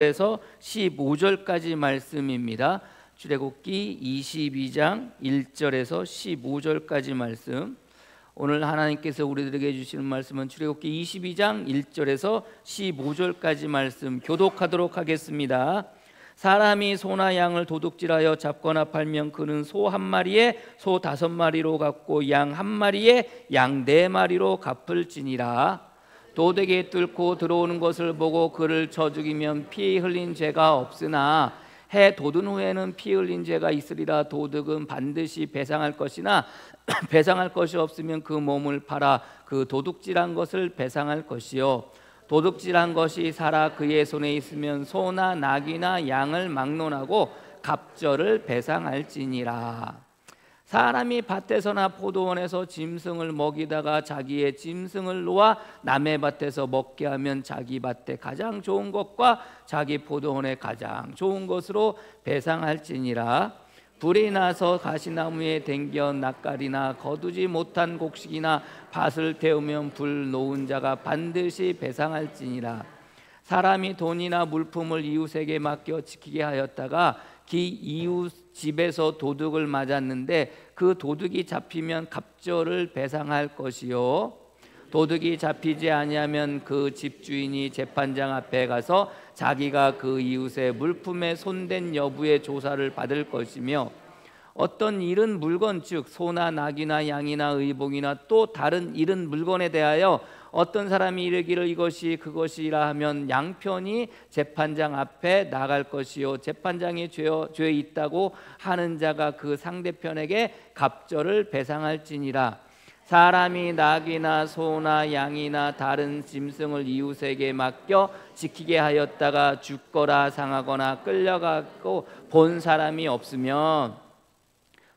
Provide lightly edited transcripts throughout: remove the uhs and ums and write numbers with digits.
에서 15절까지 말씀입니다. 출애굽기 22장 1절에서 15절까지 말씀. 오늘 하나님께서 우리들에게 주시는 말씀은 출애굽기 22장 1절에서 15절까지 말씀 교독하도록 하겠습니다. 사람이 소나 양을 도둑질하여 잡거나 팔면 그는 소 한 마리에 소 5마리로 갚고 양 한 마리에 양 4마리로 갚을지니라. 도둑이 뚫고 들어오는 것을 보고 그를 쳐 죽이면 피 흘린 죄가 없으나 해 돋은 후에는 피 흘린 죄가 있으리라. 도둑은 반드시 배상할 것이나 배상할 것이 없으면 그 몸을 팔아 그 도둑질한 것을 배상할 것이요, 도둑질한 것이 살아 그의 손에 있으면 소나 낙이나 양을 막론하고 갑절을 배상할지니라. 사람이 밭에서나 포도원에서 짐승을 먹이다가 자기의 짐승을 놓아 남의 밭에서 먹게 하면 자기 밭에 가장 좋은 것과 자기 포도원에 가장 좋은 것으로 배상할지니라. 불이 나서 가시나무에 댕겨 낯가리나 거두지 못한 곡식이나 밭을 태우면 불 놓은 자가 반드시 배상할지니라. 사람이 돈이나 물품을 이웃에게 맡겨 지키게 하였다가 그 이웃 집에서 도둑을 맞았는데 그 도둑이 잡히면 갑절을 배상할 것이요, 도둑이 잡히지 아니하면 그 집주인이 재판장 앞에 가서 자기가 그 이웃의 물품에 손댄 여부의 조사를 받을 것이며, 어떤 잃은 물건 즉 소나 낙이나 양이나 의복이나 또 다른 잃은 물건에 대하여 어떤 사람이 이르기를 이것이 그것이라 하면 양편이 재판장 앞에 나갈 것이요, 재판장이 죄에 있다고 하는 자가 그 상대편에게 갑절을 배상할지니라. 사람이 낙이나 소나 양이나 다른 짐승을 이웃에게 맡겨 지키게 하였다가 죽거나 상하거나 끌려가고 본 사람이 없으면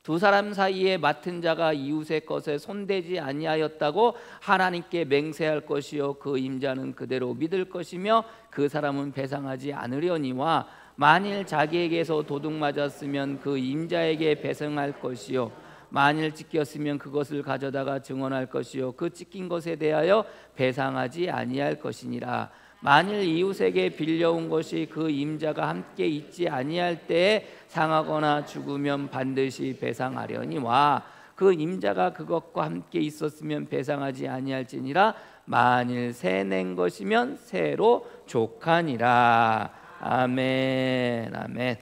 두 사람 사이에 맡은 자가 이웃의 것에 손대지 아니하였다고 하나님께 맹세할 것이요, 그 임자는 그대로 믿을 것이며 그 사람은 배상하지 않으려니와, 만일 자기에게서 도둑 맞았으면 그 임자에게 배상할 것이요, 만일 찢겼으면 그것을 가져다가 증언할 것이요, 그 찢긴 것에 대하여 배상하지 아니할 것이니라. 만일 이웃에게 빌려온 것이 그 임자가 함께 있지 아니할 때에 상하거나 죽으면 반드시 배상하려니와, 그 임자가 그것과 함께 있었으면 배상하지 아니할지니라. 만일 새 낸 것이면 새로 족하니라. 아멘. 아멘.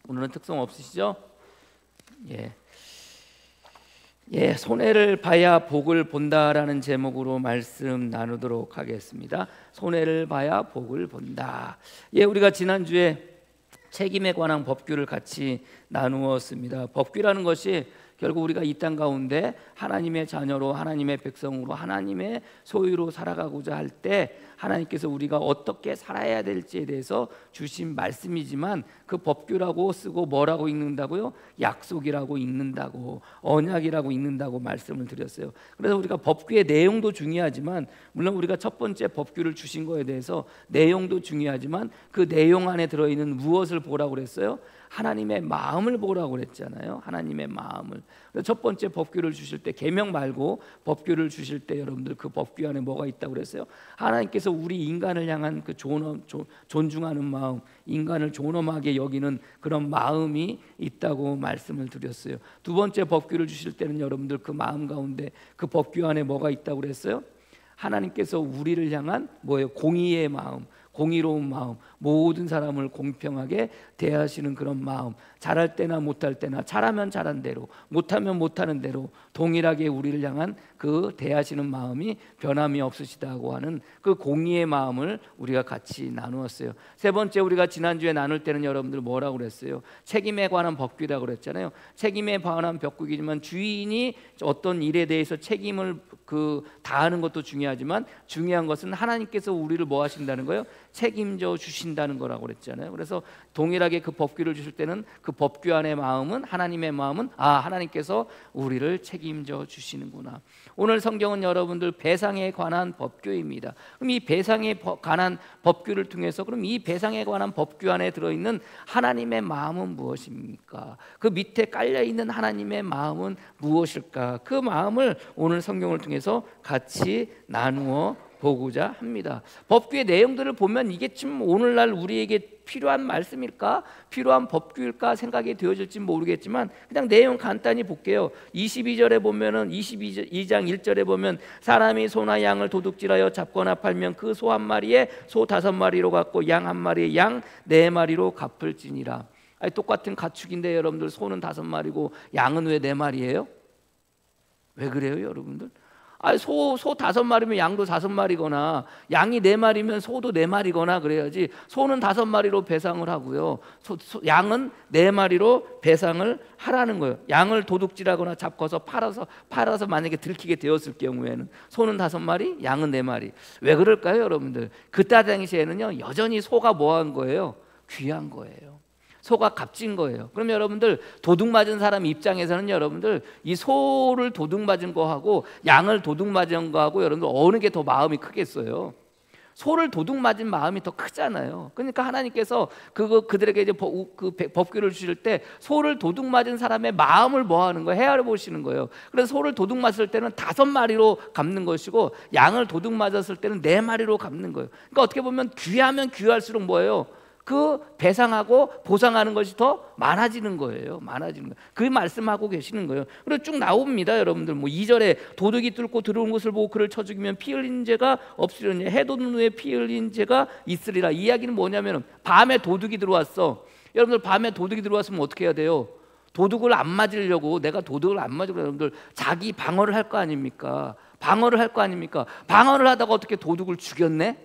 오늘은 특성 없으시죠? 손해를 봐야 복을 본다라는 제목으로 말씀 나누도록 하겠습니다. 손해를 봐야 복을 본다. 우리가 지난주에 책임에 관한 법규를 같이 나누었습니다. 법규라는 것이 결국 우리가 이 땅 가운데 하나님의 자녀로, 하나님의 백성으로, 하나님의 소유로 살아가고자 할 때 하나님께서 우리가 어떻게 살아야 될지에 대해서 주신 말씀이지만, 그 법규라고 쓰고 뭐라고 읽는다고요? 약속이라고 읽는다고, 언약이라고 읽는다고 말씀을 드렸어요. 그래서 우리가 법규의 내용도 중요하지만, 물론 우리가 첫 번째 법규를 주신 거에 대해서 내용도 중요하지만 그 내용 안에 들어있는 무엇을 보라고 그랬어요? 하나님의 마음을 보라고 그랬잖아요. 하나님의 마음을. 그래서 첫 번째 법규를 주실 때, 계명 말고 법규를 주실 때 여러분들 그 법규 안에 뭐가 있다고 그랬어요? 하나님께서 우리 인간을 향한 그 존중하는 마음, 인간을 존엄하게 여기는 그런 마음이 있다고 말씀을 드렸어요. 두 번째 법규를 주실 때는 여러분들 그 마음 가운데 그 법규 안에 뭐가 있다고 그랬어요? 하나님께서 우리를 향한 뭐예요? 공의의 마음, 공의로운 마음, 모든 사람을 공평하게 대하시는 그런 마음, 잘할 때나 못할 때나, 잘하면 잘한 대로, 못하면 못하는 대로 동일하게 우리를 향한 그 대하시는 마음이 변함이 없으시다고 하는 그 공의의 마음을 우리가 같이 나누었어요. 세 번째, 우리가 지난주에 나눌 때는 여러분들 뭐라고 그랬어요? 책임에 관한 법규라고 그랬잖아요. 책임에 관한 법규이지만 주인이 어떤 일에 대해서 책임을 다하는 것도 중요하지만, 중요한 것은 하나님께서 우리를 뭐 하신다는 거예요? 책임져 주신다는 거라고 그랬잖아요. 그래서 동일하게 그 법규를 주실 때는 그 법규 안의 마음은, 하나님의 마음은, 하나님께서 우리를 책임져 주시는구나. 오늘 성경은 여러분들 배상에 관한 법규입니다. 그럼 이 배상에 관한 법규를 통해서, 그럼 이 배상에 관한 법규 안에 들어있는 하나님의 마음은 무엇입니까? 그 밑에 깔려있는 하나님의 마음은 무엇일까? 그 마음을 오늘 성경을 통해서 같이 나누어 보고자 합니다. 법규의 내용들을 보면 이게 좀 오늘날 우리에게 필요한 말씀일까? 필요한 법규일까? 생각이 되어질지 모르겠지만 그냥 내용 간단히 볼게요. 22절에 보면은 22장 1절에 보면 사람이 소나 양을 도둑질하여 잡거나 팔면 그 소 한 마리에 소 5마리로 갚고 양 한 마리에 양 4마리로 갚을지니라. 아니, 똑같은 가축인데 여러분들 소는 5마리고 양은 왜 4마리예요? 왜 그래요, 여러분들? 아니, 소 5마리면 양도 5마리거나 양이 4마리면 소도 4마리거나 그래야지. 소는 5마리로 배상을 하고요. 양은 4마리로 배상을 하라는 거예요. 양을 도둑질하거나 잡고서 팔아서 만약에 들키게 되었을 경우에는 소는 5마리, 양은 4마리. 왜 그럴까요, 여러분들? 그때 당시에는요, 여전히 소가 뭐한 거예요? 귀한 거예요. 소가 값진 거예요. 그럼 여러분들 도둑 맞은 사람 입장에서는 여러분들 이 소를 도둑 맞은 거하고 양을 도둑 맞은 거하고 여러분들 어느 게 더 마음이 크겠어요? 소를 도둑 맞은 마음이 더 크잖아요. 그러니까 하나님께서 그들에게 이제 법규를 주실 때 소를 도둑 맞은 사람의 마음을 뭐 하는 거예요? 헤아려 보시는 거예요. 그래서 소를 도둑 맞을 때는 5마리로 갚는 것이고 양을 도둑 맞았을 때는 4마리로 갚는 거예요. 그러니까 어떻게 보면 귀하면 귀할수록 뭐예요? 그 배상하고 보상하는 것이 더 많아지는 거예요. 많아지는 거예요. 그 말씀하고 계시는 거예요. 그리고 쭉 나옵니다, 여러분들. 뭐 2절에 도둑이 뚫고 들어온 것을 보고 그를 쳐 죽이면 피 흘린 죄가 없으려니 해돋는 후에 피 흘린 죄가 있으리라. 이 이야기는 뭐냐면 밤에 도둑이 들어왔어. 여러분들 밤에 도둑이 들어왔으면 어떻게 해야 돼요? 도둑을 안 맞으려고, 내가 도둑을 안 맞으려고 여러분들 자기 방어를 할 거 아닙니까? 방어를 할 거 아닙니까? 방어를 하다가 어떻게 도둑을 죽였네?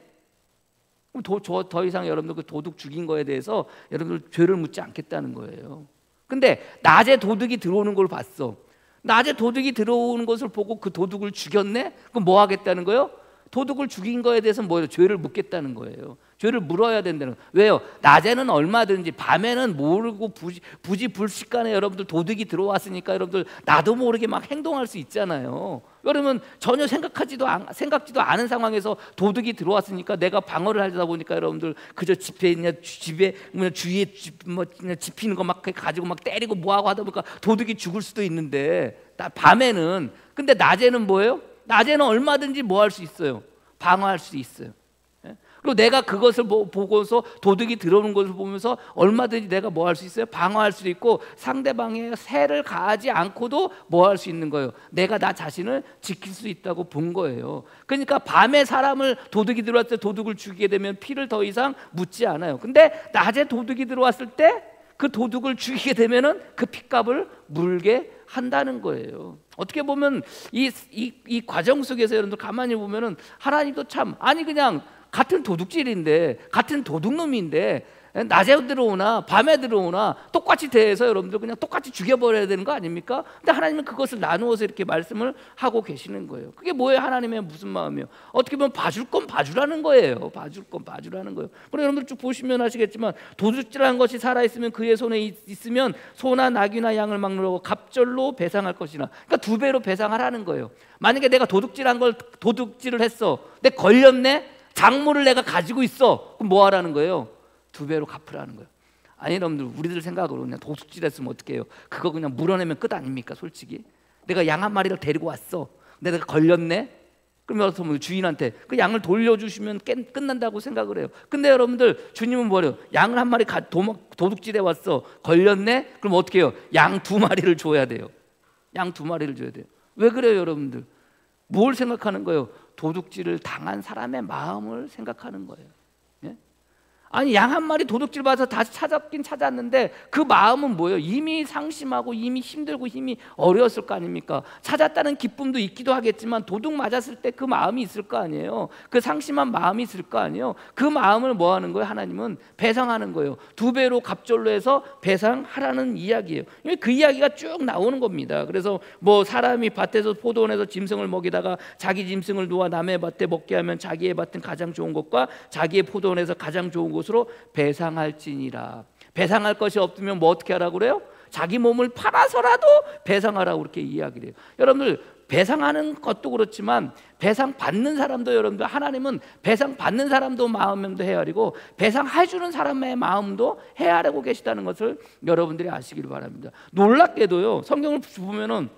더 이상 여러분들 그 도둑 죽인 거에 대해서 여러분들 죄를 묻지 않겠다는 거예요. 근데 낮에 도둑이 들어오는 걸 봤어. 낮에 도둑이 들어오는 것을 보고 그 도둑을 죽였네? 그럼 뭐 하겠다는 거예요? 도둑을 죽인 거에 대해서 뭐예요? 죄를 묻겠다는 거예요. 죄를 물어야 된다는 거예요. 왜요? 낮에는 얼마든지, 밤에는 모르고 부지불식간에 여러분들 도둑이 들어왔으니까 여러분들 나도 모르게 막 행동할 수 있잖아요. 여러분 전혀 생각지도 않은 상황에서 도둑이 들어왔으니까 내가 방어를 하다 보니까 여러분들 그저 집에 주위에 집히는 거 막 가지고 막 때리고 뭐하고 하다 보니까 도둑이 죽을 수도 있는데 밤에는, 근데 낮에는 뭐예요? 낮에는 얼마든지 뭐 할 수 있어요? 방어할 수 있어요. 그리고 내가 그것을 보고서 도둑이 들어오는 것을 보면서 얼마든지 내가 뭐 할 수 있어요? 방어할 수 있고 상대방의 세를 가하지 않고도 뭐 할 수 있는 거예요? 내가 나 자신을 지킬 수 있다고 본 거예요. 그러니까 밤에 사람을 도둑이 들어왔을 때 도둑을 죽이게 되면 피를 더 이상 묻지 않아요. 근데 낮에 도둑이 들어왔을 때 그 도둑을 죽이게 되면은 그 핏값을 물게 한다는 거예요. 어떻게 보면 이 과정 속에서 여러분들 가만히 보면은 하나님도 참, 아니 그냥 같은 도둑질인데, 같은 도둑놈인데 낮에 들어오나 밤에 들어오나 똑같이 대해서 여러분들 그냥 똑같이 죽여버려야 되는 거 아닙니까? 근데 하나님은 그것을 나누어서 이렇게 말씀을 하고 계시는 거예요. 그게 뭐예요? 하나님의 무슨 마음이에요? 어떻게 보면 봐줄 건 봐주라는 거예요. 봐줄 건 봐주라는 거예요. 그럼 여러분들 쭉 보시면 아시겠지만 도둑질한 것이 살아있으면 그의 손에 있으면 소나 나귀나 양을 막느라고 갑절로 배상할 것이나, 그러니까 2배로 배상하라는 거예요. 만약에 내가 도둑질을 했어, 근데 걸렸네? 작물을 내가 가지고 있어, 그럼 뭐 하라는 거예요? 2배로 갚으라는 거예요. 아니 여러분들, 우리들 생각으로 그냥 도둑질했으면 어떻게 해요? 그거 그냥 물어내면 끝 아닙니까? 솔직히 내가 양 한 마리를 데리고 왔어, 내가 걸렸네? 그럼 여러분 주인한테 그 양을 돌려주시면 끝난다고 생각을 해요. 근데 여러분들 주님은 뭐래요? 양을 한 마리 도둑질해 왔어, 걸렸네? 그럼 어떻게 해요? 양 2마리를 줘야 돼요. 양 2마리를 줘야 돼요. 왜 그래요, 여러분들? 뭘 생각하는 거예요? 도둑질을 당한 사람의 마음을 생각하는 거예요. 아니 양 한 마리 도둑질 받아서 다시 찾았긴 찾았는데 그 마음은 뭐예요? 이미 상심하고 이미 힘들고 힘이 어려웠을 거 아닙니까? 찾았다는 기쁨도 있기도 하겠지만 도둑 맞았을 때 그 마음이 있을 거 아니에요? 그 상심한 마음이 있을 거 아니에요? 그 마음을 뭐 하는 거예요? 하나님은 배상하는 거예요. 2배로 갑절로 해서 배상하라는 이야기예요. 그 이야기가 쭉 나오는 겁니다. 그래서 뭐 사람이 밭에서 포도원에서 짐승을 먹이다가 자기 짐승을 놓아 남의 밭에 먹게 하면 자기의 밭은 가장 좋은 것과 자기의 포도원에서 가장 좋은 것으로 배상할지니라. 배상할 것이 없으면 뭐 어떻게 하라고 그래요? 자기 몸을 팔아서라도 배상하라고 그렇게 이야기를 해요. 여러분들 배상하는 것도 그렇지만 배상 받는 사람도, 여러분들 하나님은 배상 받는 사람도 마음도 헤아리고 배상해 주는 사람의 마음도 헤아리고 계시다는 것을 여러분들이 아시길 바랍니다. 놀랍게도요, 성경을 보면은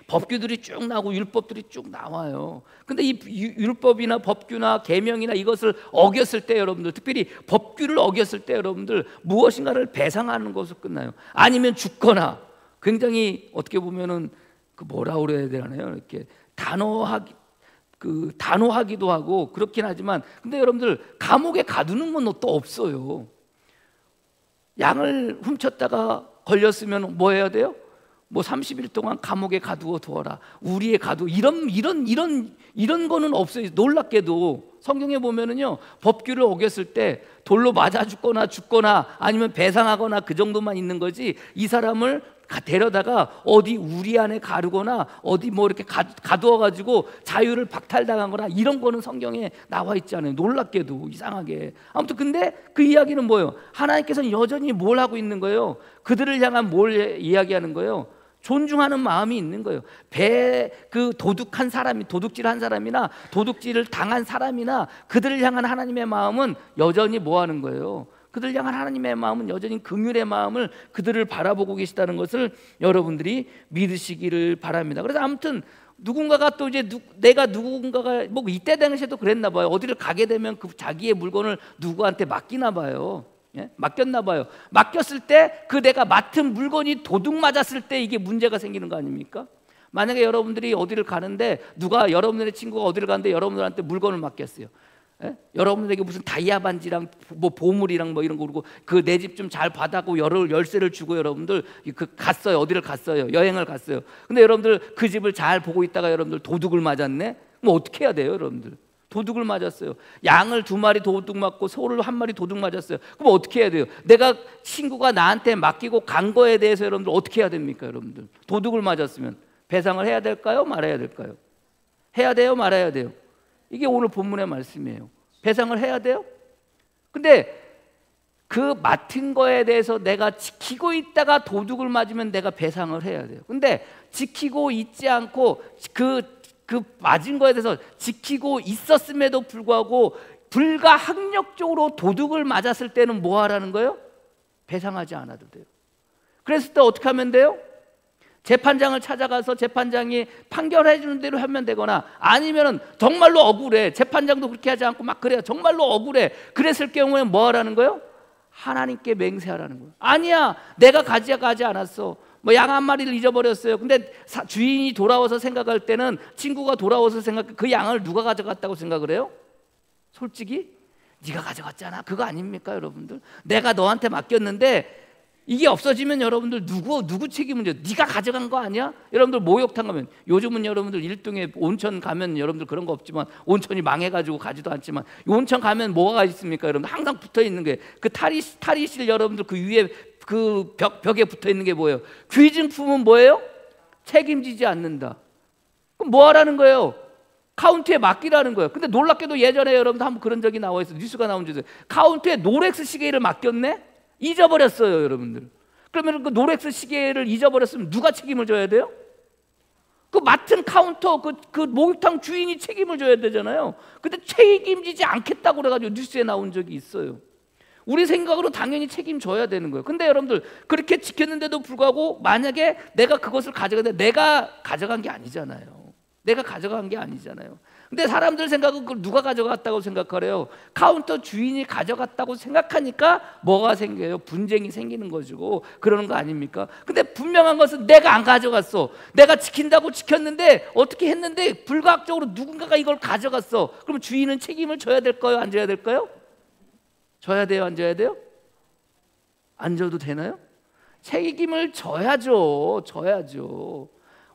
법규들이 쭉 나오고 율법들이 쭉 나와요. 근데 이 율법이나 법규나 계명이나 이것을 어겼을 때 여러분들, 특별히 법규를 어겼을 때 여러분들 무엇인가를 배상하는 것으로 끝나요. 아니면 죽거나, 굉장히 어떻게 보면은 그 뭐라 그래야 되나요? 이렇게 단호하기도 하고 그렇긴 하지만, 근데 여러분들 감옥에 가두는 건 또 없어요. 양을 훔쳤다가 걸렸으면 뭐 해야 돼요? 뭐 30일 동안 감옥에 가두어 두어라, 우리의 가두, 이런 거는 없어요. 놀랍게도 성경에 보면은요, 법규를 어겼을 때 돌로 맞아 죽거나 아니면 배상하거나 그 정도만 있는 거지, 이 사람을 데려다가 어디 우리 안에 가르거나 어디 뭐 이렇게 가두어 가지고 자유를 박탈당하거나 이런 거는 성경에 나와 있지 않아요. 놀랍게도, 이상하게. 아무튼 근데 그 이야기는 뭐예요? 하나님께서는 여전히 뭘 하고 있는 거예요? 그들을 향한 뭘 이야기하는 거예요? 존중하는 마음이 있는 거예요. 도둑한 사람이, 도둑질한 사람이나 도둑질을 당한 사람이나 그들을 향한 하나님의 마음은 여전히 뭐 하는 거예요? 그들을 향한 하나님의 마음은 여전히 긍휼의 마음을 그들을 바라보고 계시다는 것을 여러분들이 믿으시기를 바랍니다. 그래서 아무튼 누군가가 또 이제 누군가가 뭐 이때 당시에도 그랬나 봐요. 어디를 가게 되면 그 자기의 물건을 누구한테 맡기나 봐요. 예? 맡겼나 봐요. 맡겼을 때 그 내가 맡은 물건이 도둑 맞았을 때 이게 문제가 생기는 거 아닙니까? 만약에 여러분들이 어디를 가는데 누가, 여러분들의 친구가 어디를 가는데 여러분들한테 물건을 맡겼어요. 예? 여러분들에게 무슨 다이아 반지랑 뭐 보물이랑 뭐 이런 거, 그러고 그 내 집 좀 잘 받아고 열쇠를 주고 여러분들 갔어요. 어디를 갔어요? 여행을 갔어요. 근데 여러분들 그 집을 잘 보고 있다가 여러분들 도둑을 맞았네? 그럼 어떻게 해야 돼요, 여러분들? 도둑을 맞았어요. 양을 2마리 도둑 맞고 소를 1마리 도둑 맞았어요. 그럼 어떻게 해야 돼요? 내가 친구가 나한테 맡기고 간 거에 대해서 여러분들 어떻게 해야 됩니까? 여러분들 도둑을 맞았으면 배상을 해야 될까요? 말아야 될까요? 해야 돼요? 말아야 돼요? 이게 오늘 본문의 말씀이에요. 배상을 해야 돼요? 근데 그 맡은 거에 대해서 내가 지키고 있다가 도둑을 맞으면 내가 배상을 해야 돼요. 근데 지키고 있지 않고 그 맞은 거에 대해서 지키고 있었음에도 불구하고 불가항력적으로 도둑을 맞았을 때는 뭐 하라는 거예요? 배상하지 않아도 돼요. 그랬을 때 어떻게 하면 돼요? 재판장을 찾아가서 재판장이 판결해 주는 대로 하면 되거나, 아니면은 정말로 억울해, 재판장도 그렇게 하지 않고 막 그래요, 정말로 억울해, 그랬을 경우에 뭐 하라는 거예요? 하나님께 맹세하라는 거예요. 아니야, 내가 가져가지 않았어, 뭐 양 1마리를 잊어버렸어요. 근데 주인이 돌아와서 생각할 때는, 친구가 돌아와서 그 양을 누가 가져갔다고 생각을 해요? 솔직히 네가 가져갔잖아, 그거 아닙니까 여러분들? 내가 너한테 맡겼는데 이게 없어지면 여러분들 누구 책임을 져? 네가 가져간 거 아니야? 여러분들 목욕탕 가면, 요즘은 여러분들 일동에 온천 가면 여러분들 그런 거 없지만, 온천이 망해가지고 가지도 않지만, 온천 가면 뭐가 있습니까 여러분들? 항상 붙어 있는 게 그 탈의실, 여러분들 그 위에 그 벽에 붙어 있는 게 뭐예요? 귀증품은 뭐예요? 책임지지 않는다. 그럼 뭐 하라는 거예요? 카운트에 맡기라는 거예요. 근데 놀랍게도 예전에 여러분들 한번 그런 적이 나와 있어요. 뉴스가 나온 적이 있어요. 카운트에 롤렉스 시계를 맡겼네? 잊어버렸어요 여러분들. 그러면 그 롤렉스 시계를 잊어버렸으면 누가 책임을 져야 돼요? 그 맡은 카운터 그 목욕탕 주인이 책임을 져야 되잖아요. 근데 책임지지 않겠다고 그래가지고 뉴스에 나온 적이 있어요. 우리 생각으로 당연히 책임져야 되는 거예요. 근데 여러분들 그렇게 지켰는데도 불구하고 만약에 내가 그것을 가져가는데, 내가 가져간 게 아니잖아요. 내가 가져간 게 아니잖아요. 근데 사람들 생각은 그걸 누가 가져갔다고 생각하래요? 카운터 주인이 가져갔다고 생각하니까 뭐가 생겨요? 분쟁이 생기는 거죠. 그러는 거 아닙니까? 근데 분명한 것은 내가 안 가져갔어. 내가 지킨다고 지켰는데, 어떻게 했는데 불가학적으로 누군가가 이걸 가져갔어. 그럼 주인은 책임을 져야 될까요? 안 져야 될까요? 져야 돼요? 안 져야 돼요? 안 져도 되나요? 책임을 져야죠.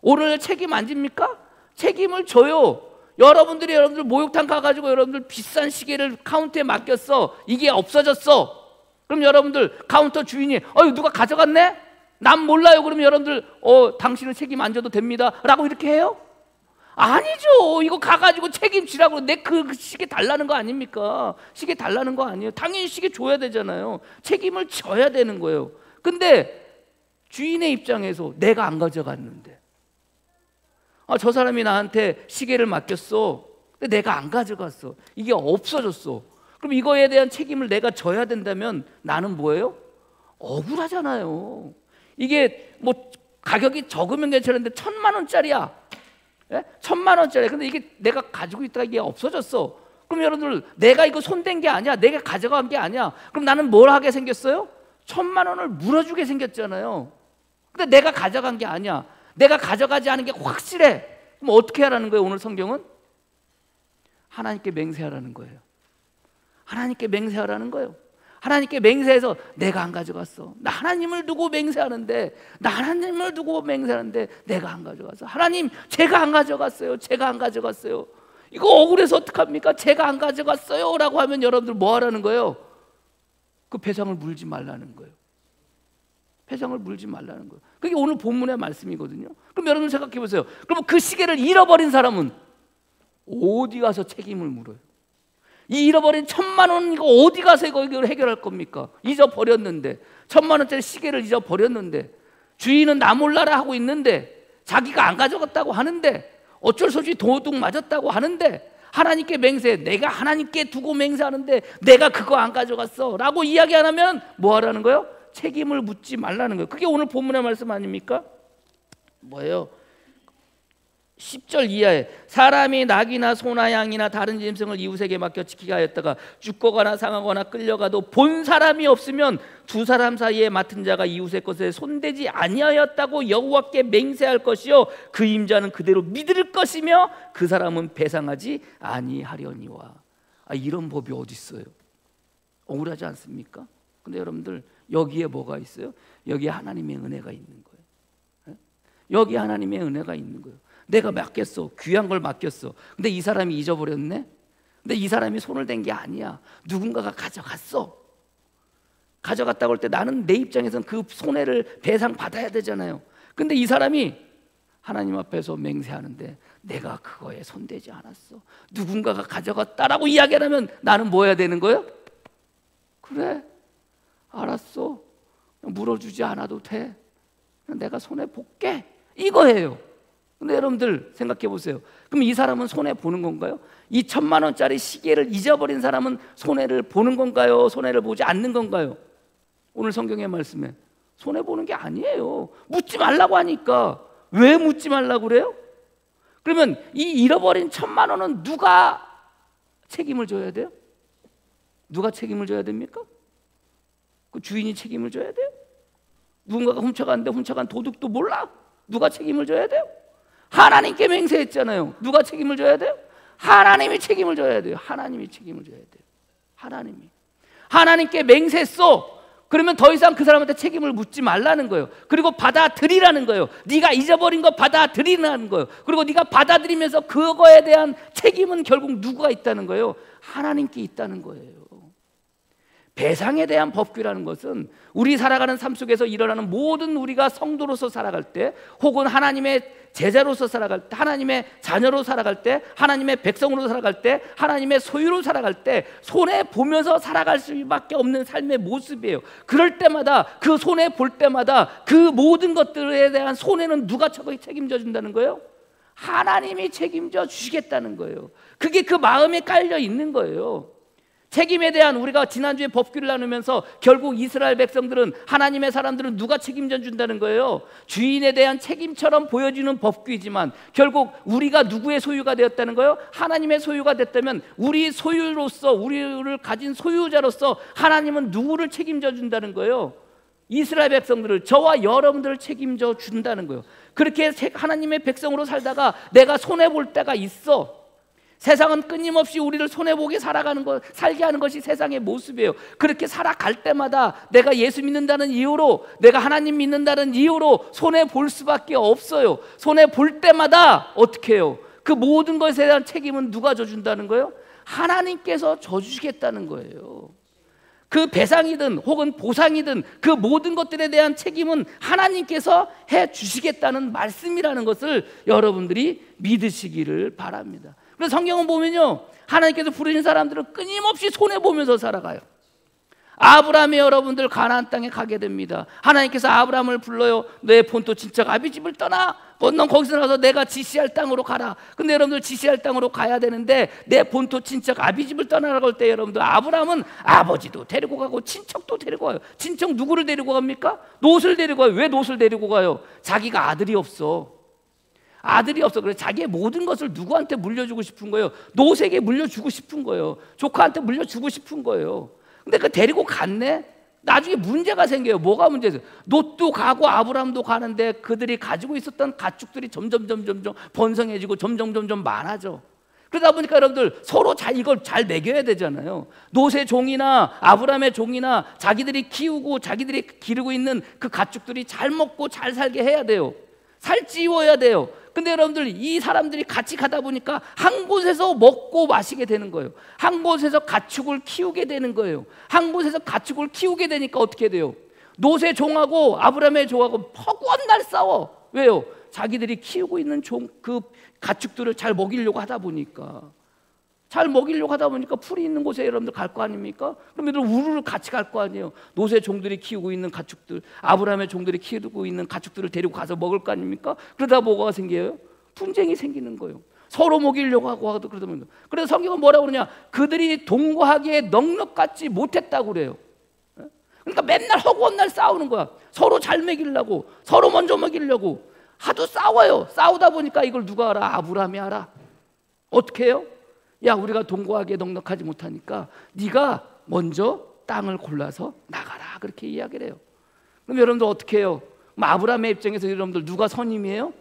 오늘 책임 안 집니까? 책임을 져요. 여러분들 목욕탕 가가지고 여러분들 비싼 시계를 카운터에 맡겼어. 이게 없어졌어. 그럼 여러분들 카운터 주인이 누가 가져갔네? 난 몰라요. 그러면 여러분들 당신은 책임 안 져도 됩니다 라고 이렇게 해요? 아니죠. 이거 가가지고 책임지라고 내 그 시계 달라는 거 아닙니까? 시계 달라는 거 아니에요. 당연히 시계 줘야 되잖아요. 책임을 져야 되는 거예요. 근데 주인의 입장에서 내가 안 가져갔는데, 저 사람이 나한테 시계를 맡겼어. 근데 내가 안 가져갔어. 이게 없어졌어. 그럼 이거에 대한 책임을 내가 져야 된다면 나는 뭐예요? 억울하잖아요. 이게 뭐 가격이 적으면 괜찮은데 1,000만 원짜리야. 예? 1,000만 원짜리. 근데 이게 내가 가지고 있다가 이게 없어졌어. 그럼 여러분들, 내가 이거 손댄 게 아니야, 내가 가져간 게 아니야. 그럼 나는 뭘 하게 생겼어요? 1,000만 원을 물어주게 생겼잖아요. 근데 내가 가져간 게 아니야. 내가 가져가지 않은 게 확실해. 그럼 어떻게 하라는 거예요? 오늘 성경은 하나님께 맹세하라는 거예요. 하나님께 맹세하라는 거예요. 하나님께 맹세해서 내가 안 가져갔어. 나 하나님을 두고 맹세하는데, 나 하나님을 두고 맹세하는데 내가 안 가져갔어. 하나님, 제가 안 가져갔어요. 제가 안 가져갔어요. 이거 억울해서 어떡합니까? 제가 안 가져갔어요 라고 하면 여러분들 뭐 하라는 거예요? 그 배상을 물지 말라는 거예요. 배상을 물지 말라는 거예요. 그게 오늘 본문의 말씀이거든요. 그럼 여러분 생각해 보세요. 그럼 그 시계를 잃어버린 사람은 어디 가서 책임을 물어요? 이 잃어버린 1,000만 원 이거 어디 가서 이걸 해결할 겁니까? 잊어버렸는데, 1,000만 원짜리 시계를 잊어버렸는데, 주인은 나 몰라라 하고 있는데, 자기가 안 가져갔다고 하는데, 어쩔 수 없이 도둑 맞았다고 하는데, 하나님께 맹세, 내가 하나님께 두고 맹세하는데 내가 그거 안 가져갔어 라고 이야기 안 하면 뭐 하라는 거예요? 책임을 묻지 말라는 거예요. 그게 오늘 본문의 말씀 아닙니까? 뭐예요? 10절 이하에 사람이 낙이나 소나 양이나 다른 짐승을 이웃에게 맡겨 지키게 하였다가 죽거나 상하거나 끌려가도 본 사람이 없으면 두 사람 사이에 맡은 자가 이웃의 것에 손대지 아니하였다고 여호와께 맹세할 것이요 그 임자는 그대로 믿을 것이며 그 사람은 배상하지 아니하려니와. 이런 법이 어디 있어요? 억울하지 않습니까? 근데 여러분들, 여기에 뭐가 있어요? 여기에 하나님의 은혜가 있는 거예요. 여기 하나님의 은혜가 있는 거예요. 내가 맡겼어. 귀한 걸 맡겼어. 근데 이 사람이 잊어버렸네? 근데 이 사람이 손을 댄 게 아니야. 누군가가 가져갔어. 가져갔다고 할 때 나는 내 입장에서는 그 손해를 배상받아야 되잖아요. 근데 이 사람이 하나님 앞에서 맹세하는데 내가 그거에 손대지 않았어. 누군가가 가져갔다라고 이야기하면 나는 뭐 해야 되는 거예요? 그래, 알았어. 물어주지 않아도 돼. 내가 손해볼게. 이거예요. 근데 여러분들 생각해 보세요. 그럼 이 사람은 손해 보는 건가요? 이 1,000만 원짜리 시계를 잊어버린 사람은 손해를 보는 건가요? 손해를 보지 않는 건가요? 오늘 성경의 말씀에 손해 보는 게 아니에요. 묻지 말라고 하니까. 왜 묻지 말라고 그래요? 그러면 이 잃어버린 1,000만 원은 누가 책임을 져야 돼요? 누가 책임을 져야 됩니까? 그 주인이 책임을 져야 돼요? 누군가가 훔쳐갔는데 훔쳐간 도둑도 몰라? 누가 책임을 져야 돼요? 하나님께 맹세했잖아요. 누가 책임을 져야 돼요? 하나님이 책임을 져야 돼요. 하나님이 책임을 져야 돼요. 하나님께 맹세했어. 그러면 더 이상 그 사람한테 책임을 묻지 말라는 거예요. 그리고 받아들이라는 거예요. 네가 잊어버린 거 받아들이라는 거예요. 그리고 네가 받아들이면서 그거에 대한 책임은 결국 누구가 있다는 거예요? 하나님께 있다는 거예요. 배상에 대한 법규라는 것은 우리 살아가는 삶 속에서 일어나는 모든 우리가 성도로서 살아갈 때, 혹은 하나님의 제자로서 살아갈 때, 하나님의 자녀로 살아갈 때, 하나님의 백성으로 살아갈 때, 하나님의 소유로 살아갈 때 손해 보면서 살아갈 수밖에 없는 삶의 모습이에요. 그럴 때마다, 그 손해 볼 때마다 그 모든 것들에 대한 손해는 누가 책임져 준다는 거예요? 하나님이 책임져 주시겠다는 거예요. 그게 그 마음에 깔려 있는 거예요. 책임에 대한, 우리가 지난주에 법규를 나누면서 결국 이스라엘 백성들은, 하나님의 사람들은 누가 책임져 준다는 거예요? 주인에 대한 책임처럼 보여지는 법규이지만 결국 우리가 누구의 소유가 되었다는 거예요? 하나님의 소유가 됐다면 우리 소유로서, 우리를 가진 소유자로서 하나님은 누구를 책임져 준다는 거예요? 이스라엘 백성들을, 저와 여러분들을 책임져 준다는 거예요. 그렇게 하나님의 백성으로 살다가 내가 손해볼 때가 있어. 세상은 끊임없이 우리를 손해보게 살게 하는 것이 세상의 모습이에요. 그렇게 살아갈 때마다 내가 예수 믿는다는 이유로, 내가 하나님 믿는다는 이유로 손해볼 수밖에 없어요. 손해볼 때마다 어떻게 해요? 그 모든 것에 대한 책임은 누가 져준다는 거예요? 하나님께서 져주시겠다는 거예요. 그 배상이든 혹은 보상이든 그 모든 것들에 대한 책임은 하나님께서 해주시겠다는 말씀이라는 것을 여러분들이 믿으시기를 바랍니다. 그래서 성경은 보면요, 하나님께서 부르신 사람들은 끊임없이 손해보면서 살아가요. 아브라함이 여러분들 가나안 땅에 가게 됩니다. 하나님께서 아브라함을 불러요. 내 본토 친척 아비집을 떠나. 넌 거기서 나가서 내가 지시할 땅으로 가라. 근데 여러분들 지시할 땅으로 가야 되는데 내 본토 친척 아비집을 떠나라고 할 때 여러분들 아브라함은 아버지도 데리고 가고 친척도 데리고 가요. 친척 누구를 데리고 갑니까? 롯을 데리고 가요. 왜 롯을 데리고 가요? 자기가 아들이 없어. 아들이 없어. 그래서 자기의 모든 것을 누구한테 물려주고 싶은 거예요? 롯에게 물려주고 싶은 거예요. 조카한테 물려주고 싶은 거예요. 근데 그 데리고 갔네? 나중에 문제가 생겨요. 뭐가 문제죠? 롯도 가고 아브라함도 가는데 그들이 가지고 있었던 가축들이 점점 번성해지고 점점 많아져. 그러다 보니까 여러분들 서로 이걸 잘 먹여야 되잖아요. 롯의 종이나 아브라함의 종이나 자기들이 키우고 자기들이 기르고 있는 그 가축들이 잘 먹고 잘 살게 해야 돼요. 살찌워야 돼요. 근데 여러분들 이 사람들이 같이 가다 보니까 한 곳에서 먹고 마시게 되는 거예요. 한 곳에서 가축을 키우게 되는 거예요. 한 곳에서 가축을 키우게 되니까 어떻게 돼요? 롯의 종하고 아브라함의 종하고 허구한 날 싸워. 왜요? 자기들이 키우고 있는 그 가축들을 잘 먹이려고 하다 보니까 풀이 있는 곳에 여러분들 갈 거 아닙니까? 그럼 여러분 우르르 같이 갈 거 아니에요. 롯의 종들이 키우고 있는 가축들, 아브라함의 종들이 키우고 있는 가축들을 데리고 가서 먹을 거 아닙니까? 그러다 뭐가 생겨요? 분쟁이 생기는 거예요. 서로 먹이려고 하고 그러다 보니까. 그래서 성경은 뭐라고 그러냐? 그들이 동거하기에 넉넉같이 못했다고 그래요. 그러니까 맨날 허구한 날 싸우는 거야. 서로 잘 먹이려고, 서로 먼저 먹이려고 하도 싸워요. 싸우다 보니까 이걸 누가 알아? 아브라함이 알아. 어떻게 해요? 야, 우리가 동거하기에 넉넉하지 못하니까 네가 먼저 땅을 골라서 나가라. 그렇게 이야기를 해요. 그럼 여러분들 어떻게 해요? 아브라함의 입장에서 여러분들 누가 선임이에요?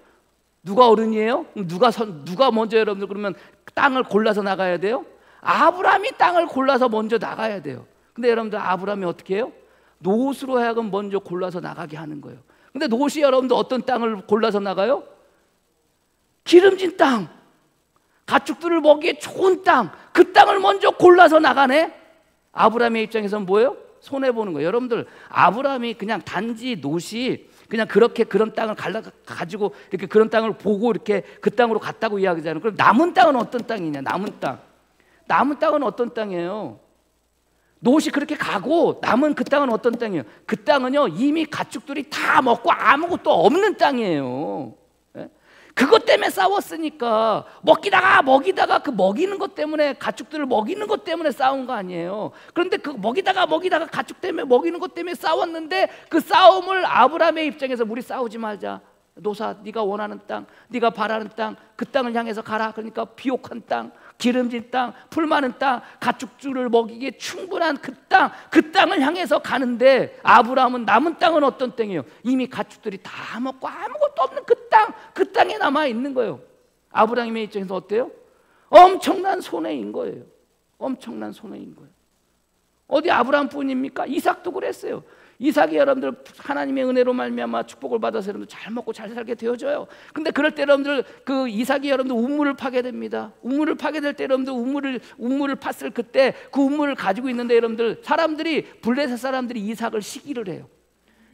누가 어른이에요? 누가 먼저 여러분들 그러면 땅을 골라서 나가야 돼요? 아브라함이 땅을 골라서 먼저 나가야 돼요. 근데 여러분들 아브라함이 어떻게 해요? 롯으로 하여금 먼저 골라서 나가게 하는 거예요. 근데 롯이 여러분들 어떤 땅을 골라서 나가요? 기름진 땅, 가축들을 먹이에 좋은 땅, 그 땅을 먼저 골라서 나가네. 아브라함의 입장에서는 뭐예요? 손해보는 거예요. 여러분들 아브라함이 그냥 단지 롯이 그냥 그렇게 그런 땅을 가지고 이렇게 그런 땅을 보고 이렇게 그 땅으로 갔다고 이야기하잖아요. 그럼 남은 땅은 어떤 땅이냐? 남은 땅은 어떤 땅이에요? 롯이 그렇게 가고 남은 그 땅은 어떤 땅이에요? 그 땅은요 이미 가축들이 다 먹고 아무것도 없는 땅이에요. 그것 때문에 싸웠으니까 먹이다가 그 먹이는 것 때문에 가축들을 먹이는 것 때문에 싸운 거 아니에요. 그런데 그 먹이다가 가축 때문에 먹이는 것 때문에 싸웠는데 그 싸움을 아브라함의 입장에서 우리 싸우지 말자. 롯아, 네가 원하는 땅, 네가 바라는 땅, 그 땅을 향해서 가라. 그러니까 비옥한 땅, 기름진 땅, 풀 많은 땅, 가축들을 먹이기에 충분한 그 땅을 향해서 가는데 아브라함은 남은 땅은 어떤 땅이에요? 이미 가축들이 다 먹고 아무것도 없는 그 땅에 남아 있는 거예요. 아브라함의 입장에서 어때요? 엄청난 손해인 거예요. 엄청난 손해인 거예요. 어디 아브라함뿐입니까? 이삭도 그랬어요. 이삭이 여러분들 하나님의 은혜로 말미암아 축복을 받아서 여러분들 잘 먹고 잘 살게 되어져요. 근데 그럴 때 여러분들 그 이삭이 여러분들 우물을 파게 됩니다. 우물을 파게 될 때 여러분들 우물을 팠을 그때 그 우물을 가지고 있는데 여러분들 블레셋 사람들이 이삭을 시기를 해요.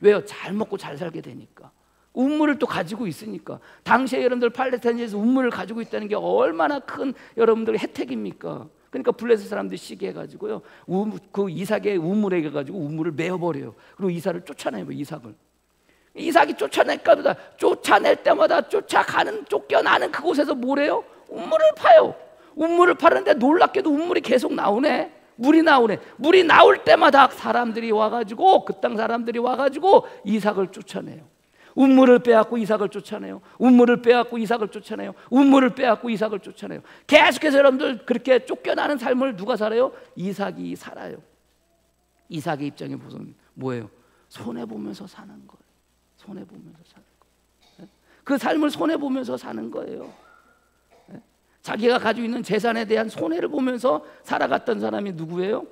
왜요? 잘 먹고 잘 살게 되니까. 우물을 또 가지고 있으니까. 당시에 여러분들 팔레스타인에서 우물을 가지고 있다는 게 얼마나 큰 여러분들 혜택입니까? 그러니까 블레셋 사람들이 시기해가지고요 그 이삭의 우물에 가가지고 우물을 메어버려요. 그리고 이삭을 쫓아내요. 이삭이 쫓아낼 때마다 쫓겨나는 그곳에서 뭐래요? 우물을 파요. 우물을 파는데 놀랍게도 우물이 계속 나오네. 물이 나올 때마다 사람들이 와가지고 그 땅 사람들이 와가지고 이삭을 쫓아내요. 우물을 빼앗고 이삭을 쫓아내요. 우물을 빼앗고 이삭을 쫓아내요. 우물을 빼앗고 이삭을 쫓아내요. 계속해서 여러분들 그렇게 쫓겨나는 삶을 누가 살아요? 이삭이 살아요. 이삭의 입장에 보면 뭐예요? 손해보면서 사는 거예요. 손해보면서 사는 거예요. 그 삶을 손해보면서 사는 거예요. 자기가 가지고 있는 재산에 대한 손해를 보면서 살아갔던 사람이 누구예요?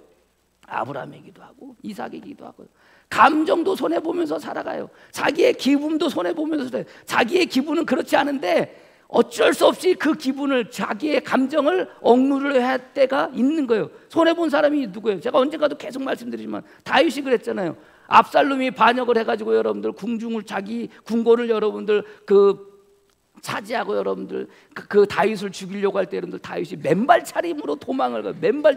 아브라함이기도 하고 이삭이기도 하고요. 감정도 손해보면서 살아가요. 자기의 기분도 손해보면서 살아요. 자기의 기분은 그렇지 않은데 어쩔 수 없이 그 기분을, 자기의 감정을 억누르야 할 때가 있는 거예요. 손해본 사람이 누구예요? 제가 언젠가도 계속 말씀드리지만 다윗이 그랬잖아요. 압살롬이 반역을 해가지고 여러분들 자기 궁궐을 여러분들 차지하고 여러분들 그 다윗을 죽이려고 할 때 여러분들 다윗이 맨발 차림으로 도망을 가요. 맨발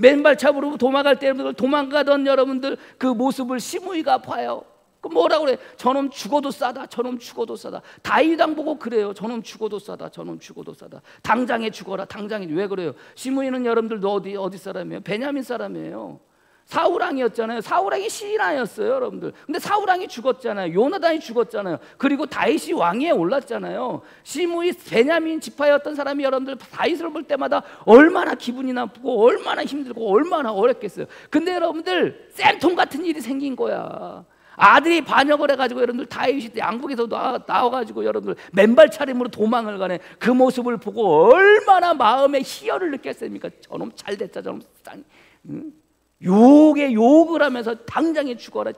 맨발 잡으러 도망갈 때 여러분들, 도망가던 여러분들 그 모습을 시므이가 봐요. 그 뭐라고 그래? 저놈 죽어도 싸다. 저놈 죽어도 싸다. 다윗 왕 보고 그래요. 저놈 죽어도 싸다. 저놈 죽어도 싸다. 당장에 죽어라. 당장에. 왜 그래요? 시므이는 여러분들 어디 사람이에요? 베냐민 사람이에요. 사울 왕이었잖아요. 사울 왕이 신하였어요, 여러분들. 근데 사울 왕이 죽었잖아요. 요나단이 죽었잖아요. 그리고 다윗이 왕위에 올랐잖아요. 시므이 베냐민 지파였던 사람이 여러분들 다윗을 볼 때마다 얼마나 기분이 나쁘고 얼마나 힘들고 얼마나 어렵겠어요. 근데 여러분들 쌤통 같은 일이 생긴 거야. 아들이 반역을 해가지고 여러분들 다윗이 양국에서 나와가지고 여러분들 맨발 차림으로 도망을 가네. 그 모습을 보고 얼마나 마음에 희열을 느꼈습니까? 저놈 잘됐다. 저놈 욕을 하면서 당장에 죽어라.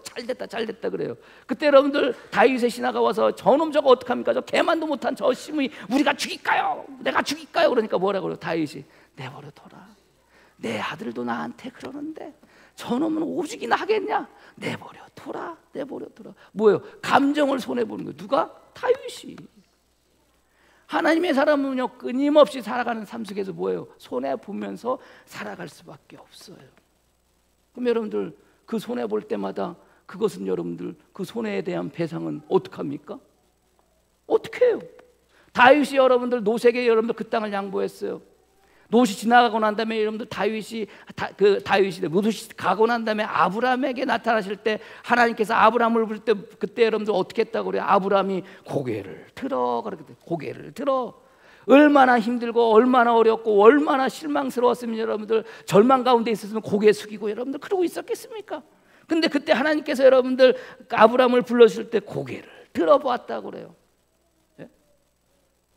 잘됐다 그래요. 그때 여러분들 다윗의 신하가 와서 저놈 저거 어떡합니까? 저 개만도 못한 저 시므이 우리가 죽일까요? 내가 죽일까요? 그러니까 뭐라고 그래요? 다윗이 내버려둬라. 내 아들도 나한테 그러는데 저놈은 오죽이나 하겠냐? 내버려둬라. 뭐예요? 감정을 손해보는 거예요. 누가? 다윗이. 하나님의 사람은요 끊임없이 살아가는 삶 속에서 뭐예요? 손해보면서 살아갈 수밖에 없어요. 그럼 여러분들 그 손해볼 때마다 그것은 여러분들 그 손해에 대한 배상은 어떡합니까? 어떻게 해요? 다윗이 여러분들 노색에 여러분들 그 땅을 양보했어요. 노시 지나가고 난 다음에 여러분들 다윗이 노시 가고 난 다음에 아브라함에게 나타나실 때 하나님께서 아브라함을 부를 때 그때 여러분들 어떻게 했다고 그래요? 아브라함이 고개를 들어 그렇게 고개를 들어. 얼마나 힘들고 얼마나 어렵고 얼마나 실망스러웠으면 여러분들 절망 가운데 있었으면 고개 숙이고 여러분들 그러고 있었겠습니까? 근데 그때 하나님께서 여러분들 아브라함을 불러주실 때 고개를 들어보았다고 그래요. 예?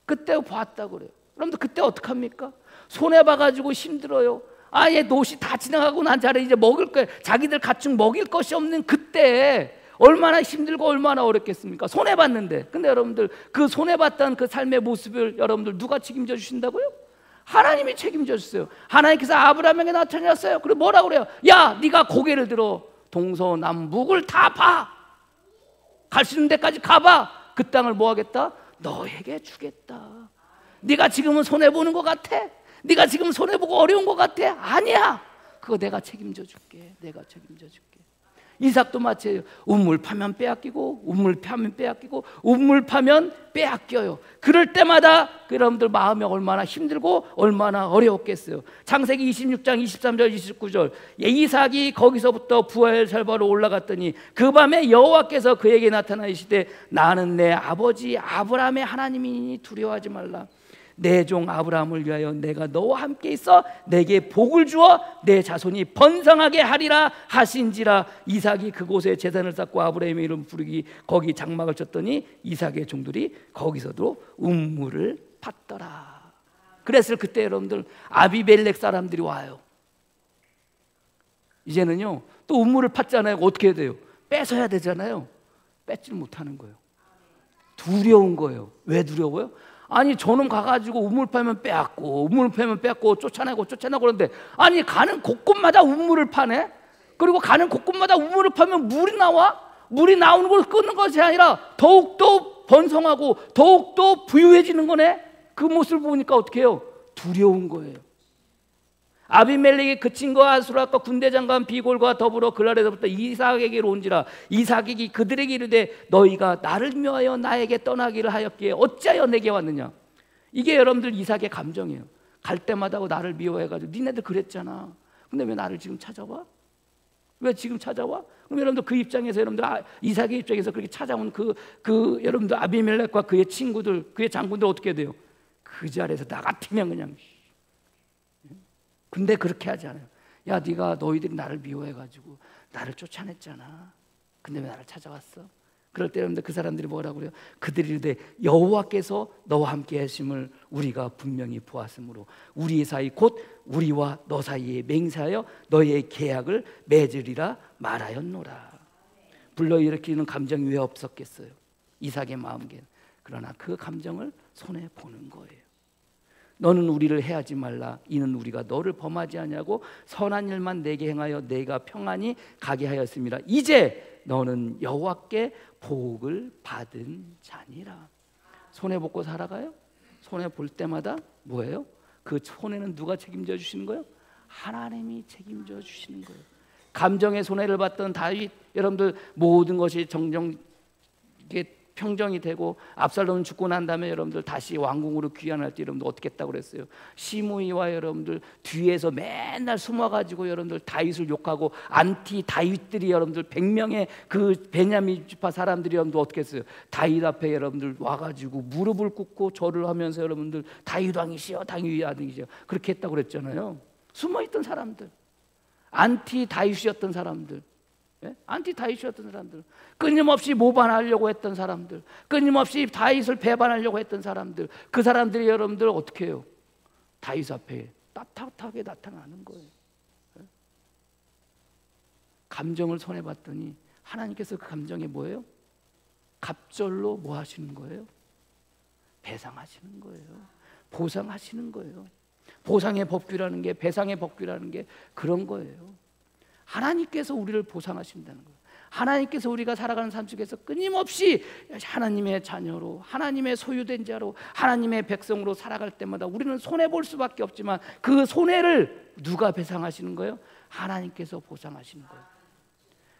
그때 봤다고 그래요. 여러분들 그때 어떡합니까? 손해봐가지고 힘들어요. 아예 노시 다 지나가고 난 자리에 이제 먹을 거 자기들 가축 먹일 것이 없는 그때 얼마나 힘들고 얼마나 어렵겠습니까? 손해봤는데. 근데 여러분들 그 손해봤던 그 삶의 모습을 여러분들 누가 책임져 주신다고요? 하나님이 책임져 주세요. 하나님께서 아브라함에게 나타났어요. 그리고 뭐라고 그래요? 야 네가 고개를 들어 동서남북을 다 봐. 갈 수 있는 데까지 가봐. 그 땅을 뭐 하겠다? 너에게 주겠다. 네가 지금은 손해보는 것 같아? 네가 지금 손해보고 어려운 것 같아? 아니야. 그거 내가 책임져 줄게. 내가 책임져 줄게. 이삭도 마찬가지예요. 우물 파면 빼앗기고 우물 파면 빼앗기고 우물 파면 빼앗겨요. 그럴 때마다 여러분들 마음이 얼마나 힘들고 얼마나 어려웠겠어요. 창세기 26장 23절 29절 이삭이 거기서부터 부하엘 설바로 올라갔더니 그 밤에 여호와께서 그에게 나타나시되 나는 내 아버지 아브라함의 하나님이니 두려워하지 말라. 내 종 아브라함을 위하여 내가 너와 함께 있어 내게 복을 주어 내 자손이 번성하게 하리라 하신지라. 이삭이 그곳에 제단을 쌓고 아브라함의 이름 부르기 거기 장막을 쳤더니 이삭의 종들이 거기서도 우물을 팠더라. 그래서 그때 여러분들 아비멜렉 사람들이 와요. 이제는요 또 우물을 팠잖아요. 어떻게 해야 돼요? 뺏어야 되잖아요. 뺏질 못하는 거예요. 두려운 거예요. 왜 두려워요? 아니 저놈 가가지고 우물 파면 빼앗고 우물 파면 빼앗고 쫓아내고 그러는데 아니 가는 곳곳마다 우물을 파네. 그리고 가는 곳곳마다 우물을 파면 물이 나와? 물이 나오는 걸 끊는 것이 아니라 더욱더 번성하고 더욱더 부유해지는 거네. 그 모습을 보니까 어떻게 해요? 두려운 거예요. 아비멜렉이 그 친구와 아수락과 군대장관 비골과 더불어 그날에서부터 이삭에게로 온지라. 이삭이 그들에게 이르되 너희가 나를 미워하여 나에게 떠나기를 하였기에 어찌하여 내게 왔느냐. 이게 여러분들 이삭의 감정이에요. 갈 때마다 나를 미워해가지고 니네들 그랬잖아. 근데 왜 나를 지금 찾아와? 왜 지금 찾아와? 그럼 여러분들 그 입장에서 여러분들 이삭의 입장에서 그렇게 찾아온 그 여러분들 아비멜렉과 그의 친구들 그의 장군들 어떻게 돼요? 그 자리에서 나 같으면 그냥. 근데 그렇게 하지 않아요. 야 네가 너희들이 나를 미워해가지고 나를 쫓아냈잖아. 근데 왜 나를 찾아왔어? 그럴 때 여러분들 그 사람들이 뭐라고 그래요? 그들이 이르되 여호와께서 너와 함께 하심을 우리가 분명히 보았으므로 우리 사이 곧 우리와 너 사이에 맹세하여 너희의 계약을 맺으리라 말하였노라. 불러일으키는 감정이 왜 없었겠어요? 이삭의 마음에. 그러나 그 감정을 손해보는 거예요. 너는 우리를 해하지 말라. 이는 우리가 너를 범하지 아니하고 선한 일만 내게 행하여 내가 평안히 가게 하였음이라. 이제 너는 여호와께 복을 받은 자니라. 손해 보고 살아가요? 손해 볼 때마다 뭐예요? 그 손해는 누가 책임져 주시는 거예요? 하나님이 책임져 주시는 거예요. 감정의 손해를 받던 다윗, 여러분들 모든 것이 평정이 되고 압살롬 죽고 난 다음에 여러분들 다시 왕궁으로 귀환할 때 여러분들 어떻게 했다고 그랬어요? 시므이와 여러분들 뒤에서 맨날 숨어가지고 여러분들 다윗을 욕하고 안티 다윗들이 여러분들 100명의 그 베냐민 지파 사람들이 여러분들 어떻게 했어요? 다윗 앞에 여러분들 와가지고 무릎을 꿇고 절을 하면서 여러분들 다윗 왕이시여 다윗 왕이시여 그렇게 했다고 그랬잖아요. 숨어있던 사람들, 안티 다윗이었던 사람들, 안티 다윗이었던 사람들, 끊임없이 모반하려고 했던 사람들, 끊임없이 다윗을 배반하려고 했던 사람들, 그 사람들이 여러분들 어떻게 해요? 다윗 앞에 떳떳하게 나타나는 거예요. 감정을 손해봤더니 하나님께서 그 감정이 뭐예요? 갑절로 뭐 하시는 거예요? 배상하시는 거예요. 보상하시는 거예요. 보상의 법규라는 게, 배상의 법규라는 게 그런 거예요. 하나님께서 우리를 보상하신다는 거예요. 하나님께서 우리가 살아가는 삶 속에서 끊임없이 하나님의 자녀로, 하나님의 소유된 자로, 하나님의 백성으로 살아갈 때마다 우리는 손해볼 수밖에 없지만 그 손해를 누가 배상하시는 거예요? 하나님께서 보상하시는 거예요.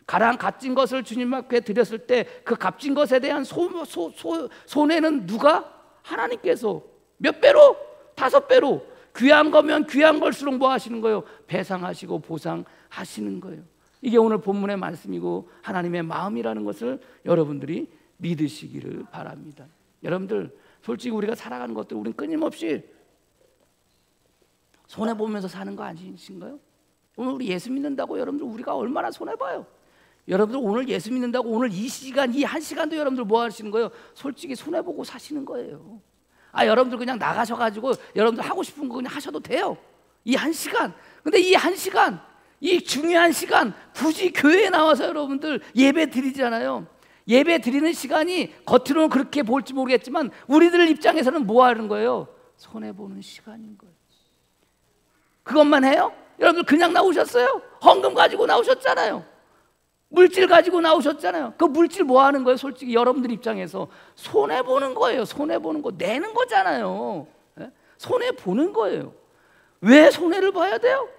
가장 값진 것을 주님 앞에 드렸을 때 그 값진 것에 대한 손해는 누가? 하나님께서. 몇 배로? 5배로. 귀한 거면 귀한 걸수록 뭐 하시는 거예요? 배상하시고 보상하시는 거예요. 이게 오늘 본문의 말씀이고 하나님의 마음이라는 것을 여러분들이 믿으시기를 바랍니다. 여러분들 솔직히 우리가 살아가는 것들 우리는 끊임없이 손해보면서 사는 거 아니신가요? 오늘 우리 예수 믿는다고 여러분들 우리가 얼마나 손해봐요. 여러분들 오늘 예수 믿는다고 오늘 이 시간, 이 한 시간도 여러분들 뭐 하시는 거예요? 솔직히 손해보고 사시는 거예요. 여러분들 그냥 나가셔가지고 여러분들 하고 싶은 거 그냥 하셔도 돼요. 이 한 시간. 근데 이 한 시간, 이 중요한 시간 굳이 교회에 나와서 여러분들 예배 드리잖아요. 예배 드리는 시간이 겉으로는 그렇게 볼지 모르겠지만 우리들 입장에서는 뭐 하는 거예요? 손해보는 시간인 거예요. 그것만 해요? 여러분들 그냥 나오셨어요? 헌금 가지고 나오셨잖아요. 물질 가지고 나오셨잖아요. 그 물질 뭐 하는 거예요? 솔직히 여러분들 입장에서 손해보는 거예요. 손해보는 거, 내는 거잖아요. 손해보는 거예요. 왜 손해를 봐야 돼요?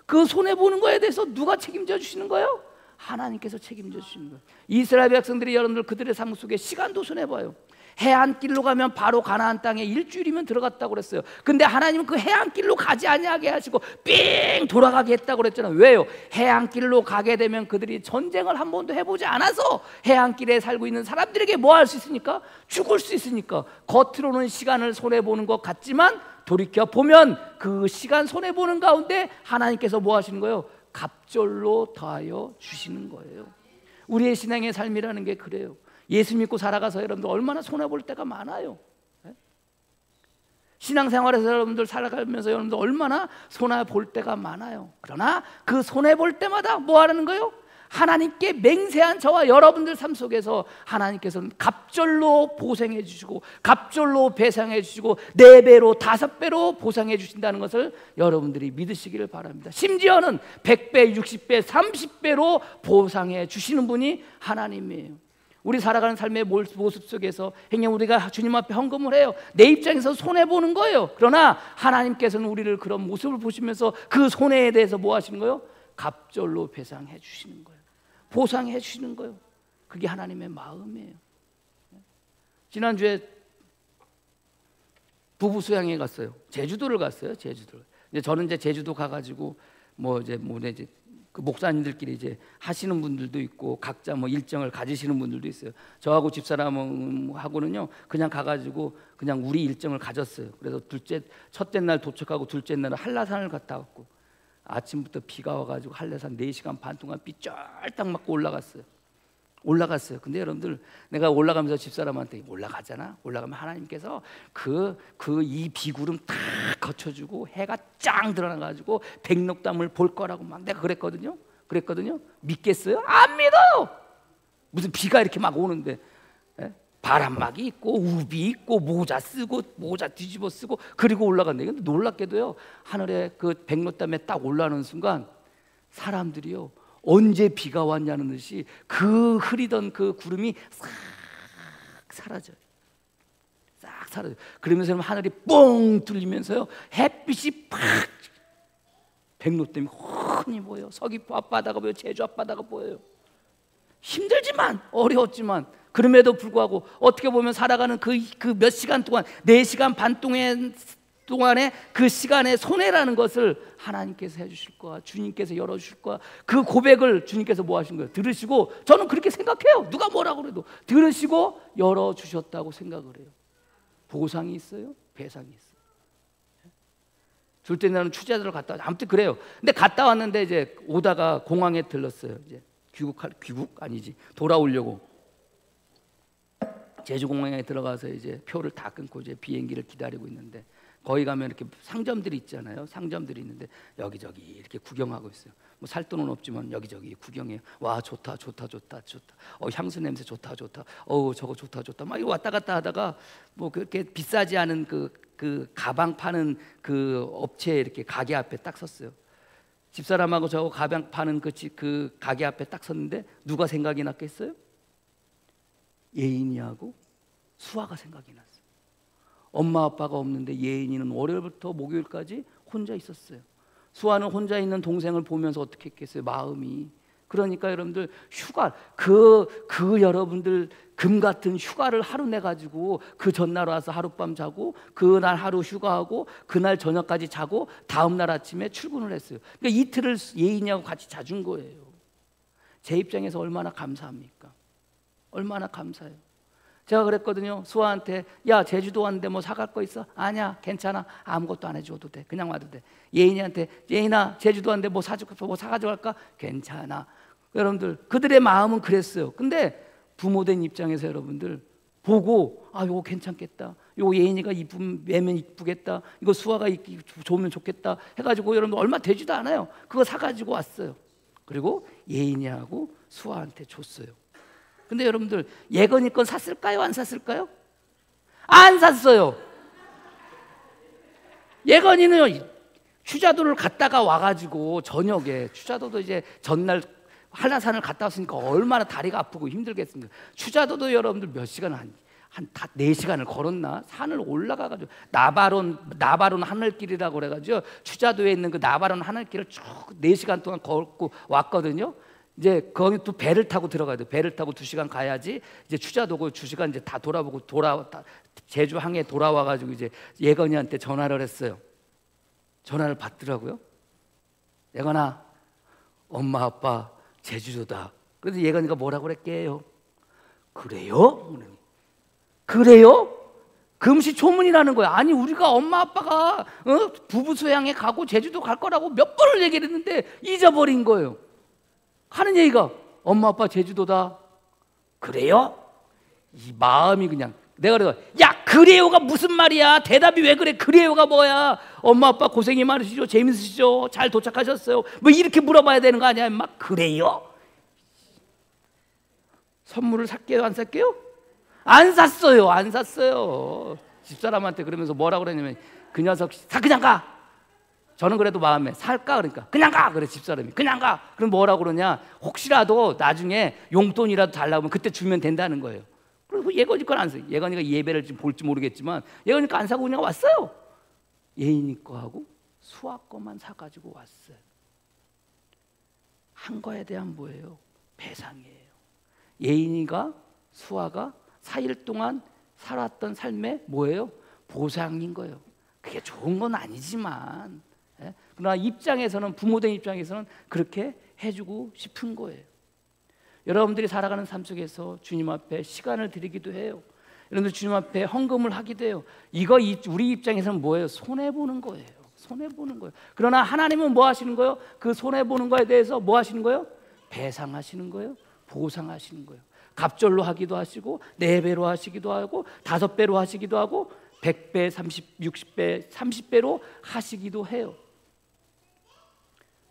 그 손해보는 거에 대해서 누가 책임져 주시는 거예요? 하나님께서 책임져 주시는 거예요. 이스라엘 백성들이 여러분들 그들의 삶 속에 시간도 손해봐요. 해안길로 가면 바로 가나안 땅에 일주일이면 들어갔다고 그랬어요. 근데 하나님은 그 해안길로 가지 아니하게 하시고 삥 돌아가게 했다고 그랬잖아요. 왜요? 해안길로 가게 되면 그들이 전쟁을 한 번도 해보지 않아서 해안길에 살고 있는 사람들에게 뭐 할 수 있으니까? 죽을 수 있으니까. 겉으로는 시간을 손해보는 것 같지만 돌이켜보면 그 시간 손해보는 가운데 하나님께서 뭐 하시는 거예요? 갑절로 더하여 주시는 거예요. 우리의 신앙의 삶이라는 게 그래요. 예수 믿고 살아가서 여러분들 얼마나 손해볼 때가 많아요. 신앙생활에서 여러분들 살아가면서 여러분들 얼마나 손해볼 때가 많아요. 그러나 그 손해볼 때마다 뭐 하라는 거예요? 하나님께 맹세한 저와 여러분들 삶 속에서 하나님께서는 갑절로 보상해 주시고 갑절로 배상해 주시고 4배로 5배로 보상해 주신다는 것을 여러분들이 믿으시기를 바랍니다. 심지어는 100배, 60배, 30배로 보상해 주시는 분이 하나님이에요. 우리 살아가는 삶의 모습 속에서 행여 우리가 주님 앞에 헌금을 해요. 내 입장에서 손해보는 거예요. 그러나 하나님께서는 우리를 그런 모습을 보시면서 그 손해에 대해서 뭐 하시는 거예요? 갑절로 배상해 주시는 거예요. 보상해 주시는 거예요. 그게 하나님의 마음이에요. 지난주에 부부 수양회 갔어요. 제주도를 갔어요. 제주도를. 이제 저는 이제 제주도 가가지고 이제 그 목사님들끼리 이제 하시는 분들도 있고 각자 일정을 가지시는 분들도 있어요. 저하고 집사람하고는요 그냥 가가지고 그냥 우리 일정을 가졌어요. 그래서 첫째 날 도착하고 둘째 날은 한라산을 갔다 왔고 아침부터 비가 와가지고 한라산 4시간 반 동안 비 쫄딱 맞고 올라갔어요. 근데 여러분들 내가 올라가면서 집사람한테 올라가잖아. 올라가면 하나님께서 이 비구름 다 거쳐주고 해가 짱 드러나가지고 백록담을 볼 거라고 막 내가 그랬거든요. 믿겠어요? 안 믿어요. 무슨 비가 이렇게 막 오는데 바람막이 있고 우비 있고 모자 쓰고 모자 뒤집어 쓰고 그리고 올라간대. 근데 놀랍게도요 하늘에 그 백록담에 딱 올라오는 순간 사람들이요 언제 비가 왔냐는 듯이 그 흐리던 그 구름이 싹 사라져요. 그러면서 하늘이 뻥 뚫리면서요 햇빛이 팍 백로댐이 훤히 보여. 서귀포 앞바다가 보여. 제주 앞바다가 보여요. 힘들지만 어려웠지만 그럼에도 불구하고 어떻게 보면 살아가는 그 몇 시간 동안 4시간 반 동안의 그 시간의 손해라는 것을 하나님께서 해주실 거야. 주님께서 열어주실 거야. 그 고백을 주님께서 뭐 하신 거예요? 들으시고, 저는 그렇게 생각해요. 누가 뭐라고 그래도 들으시고 열어주셨다고 생각을 해요. 보상이 있어요? 배상이 있어요. 줄 때 나는 취재들을 갔다 왔어요. 아무튼 그래요. 근데 갔다 왔는데 이제 오다가 공항에 들렀어요. 이제 귀국 아니지, 돌아오려고 제주공항에 들어가서 이제 표를 다 끊고 이제 비행기를 기다리고 있는데, 거기 가면 이렇게 상점들이 있잖아요. 상점들이 있는데 여기저기 이렇게 구경하고 있어요. 뭐 살 돈은 없지만 여기저기 구경해요. 와, 좋다. 향수 냄새 좋다. 저거 좋다. 막 이거 왔다 갔다 하다가 뭐 그렇게 비싸지 않은 그 가방 파는 그 업체 이렇게 가게 앞에 딱 섰어요. 집사람하고 저 가방 파는 그 가게 앞에 딱 섰는데 누가 생각이 났겠어요? 예인이하고 수아가 생각이 났어요. 엄마 아빠가 없는데 예인이는 월요일부터 목요일까지 혼자 있었어요. 수아는 혼자 있는 동생을 보면서 어떻게 했겠어요? 마음이. 그러니까 여러분들 휴가 그 여러분들 금 같은 휴가를 하루 내 가지고 그 전날 와서 하룻밤 자고 그날 하루 휴가하고 그날 저녁까지 자고 다음 날 아침에 출근을 했어요. 그러니까 이틀을 예인이하고 같이 자준 거예요. 제 입장에서 얼마나 감사합니까? 얼마나 감사해요. 제가 그랬거든요. 수아한테, 야, 제주도 왔는데 뭐 사갈 거 있어? 아니야, 괜찮아. 아무것도 안 해줘도 돼. 그냥 와도 돼. 예인이한테, 예인아, 제주도 왔는데 뭐 사가지고 갈까? 괜찮아. 여러분들, 그들의 마음은 그랬어요. 근데 부모된 입장에서 여러분들 보고, 아, 요거 괜찮겠다. 요거 예인이가 매면 이쁘겠다. 이거 수아가 입기 좋으면 좋겠다. 해가지고 여러분들 얼마 되지도 않아요. 그거 사가지고 왔어요. 그리고 예인이하고 수아한테 줬어요. 근데 여러분들 예건이 건 샀을까요? 안 샀을까요? 안 샀어요. 예건이는 추자도를 갔다가 와가지고 저녁에, 추자도도 이제 전날 한라산을 갔다 왔으니까 얼마나 다리가 아프고 힘들겠습니까? 추자도도 여러분들 몇 시간 한 4시간을 걸었나? 산을 올라가가지고 나바론 하늘길이라고 그래가지고 추자도에 있는 그 나바론 하늘길을 쭉 4시간 동안 걷고 왔거든요. 이제 거기 또 배를 타고 들어가야 돼. 배를 타고 2시간 가야지 이제 추자도고 2시간 이제 다 돌아보고 제주 항에 돌아와가지고 이제 예건이한테 전화를 했어요. 전화를 받더라고요. 예건아, 엄마 아빠 제주도다. 그래서 예건이가 뭐라고 그랬게요? 그래요? 그래요? 금시초문이라는 거야. 아니, 우리가 엄마 아빠가 부부 수양에 가고 제주도 갈 거라고 몇 번을 얘기를 했는데 잊어버린 거예요. 하는 얘기가 엄마 아빠 제주도다. 그래요? 이 마음이 그냥, 내가 그래요. 야, 그래요가 무슨 말이야? 대답이 왜 그래? 그래요가 뭐야? 엄마 아빠 고생이 많으시죠? 재밌으시죠? 잘 도착하셨어요? 뭐 이렇게 물어봐야 되는 거 아니야? 막 그래요? 선물을 살게요? 안 살게요? 안 샀어요. 안 샀어요. 집사람한테 그러면서 뭐라고 그랬냐면, 그 녀석 그냥 가. 저는 그래도 마음에 살까? 그러니까 그냥 가. 그래, 집사람이 그냥 가. 그럼 뭐라고 그러냐? 혹시라도 나중에 용돈이라도 달라고 하면 그때 주면 된다는 거예요. 그리고 예건이 건 안 사요. 예건이가 예배를 좀 볼지 모르겠지만 예건이 거 안 사고 그냥 왔어요. 예인이 거하고 수아 거만 사가지고 왔어요. 한 거에 대한 뭐예요? 배상이에요. 예인이가 수아가 4일 동안 살았던 삶의 뭐예요? 보상인 거예요. 그게 좋은 건 아니지만, 그러나 입장에서는, 부모된 입장에서는 그렇게 해주고 싶은 거예요. 여러분들이 살아가는 삶 속에서 주님 앞에 시간을 드리기도 해요. 여러분들 주님 앞에 헌금을 하기도 해요. 이거 우리 입장에서는 뭐예요? 손해보는 거예요. 손해보는 거예요. 그러나 하나님은 뭐 하시는 거예요? 그 손해보는 거에 대해서 뭐 하시는 거예요? 배상하시는 거예요. 보상하시는 거예요. 갑절로 하기도 하시고 4배로 하시기도 하고 5배로 하시기도 하고 100배, 60배, 30배로 하시기도 해요.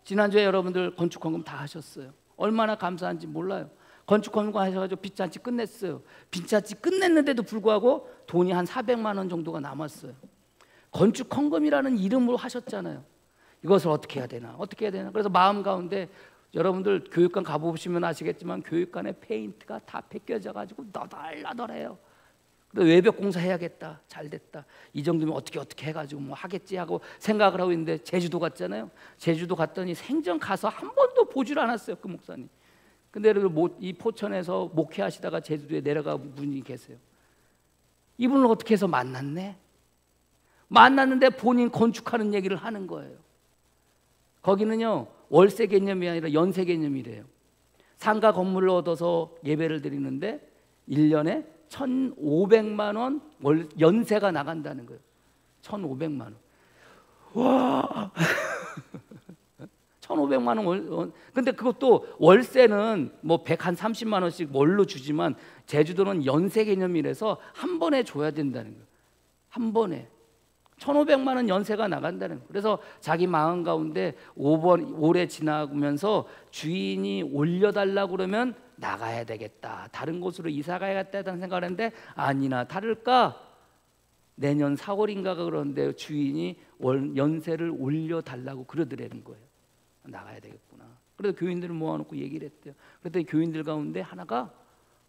지난주에 여러분들 건축헌금 다 하셨어요. 얼마나 감사한지 몰라요. 건축헌금 하셔가지고 빚잔치 끝냈어요. 빚잔치 끝냈는데도 불구하고 돈이 한 400만 원 정도가 남았어요. 건축헌금이라는 이름으로 하셨잖아요. 이것을 어떻게 해야 되나? 어떻게 해야 되나? 그래서 마음 가운데, 여러분들 교육관 가보시면 아시겠지만 교육관의 페인트가 다 벗겨져 가지고 너덜너덜해요. 그래서 외벽 공사 해야겠다. 잘 됐다. 이 정도면 어떻게 해가지고 뭐 하겠지 하고 생각을 하고 있는데 제주도 갔잖아요. 제주도 갔더니 생전 가서 한 번도 보질 않았어요. 그 목사님. 근데 이 포천에서 목회하시다가 제주도에 내려간 분이 계세요. 이분을 어떻게 해서 만났네? 만났는데 본인 건축하는 얘기를 하는 거예요. 거기는요 월세 개념이 아니라 연세 개념이래요. 상가 건물을 얻어서 예배를 드리는데 1년에 1,500만 원 연세가 나간다는 거예요. 1,500만 원. 와. 1,500만 원. 근데 그것도 월세는 뭐 130만 원씩 월로 주지만 제주도는 연세 개념이라서 한 번에 줘야 된다는 거예요. 한 번에 1,500만 원 연세가 나간다는 거예요. 그래서 자기 마음 가운데 오래 지나면서 주인이 올려달라고 그러면 나가야 되겠다. 다른 곳으로 이사 가야겠다는 생각을 했는데 아니나 다를까 내년 4월인가가 그러는데 주인이 연세를 올려달라고 그러더라는 거예요. 나가야 되겠구나. 그래서 교인들을 모아놓고 얘기를 했대요. 그랬더니 교인들 가운데 하나가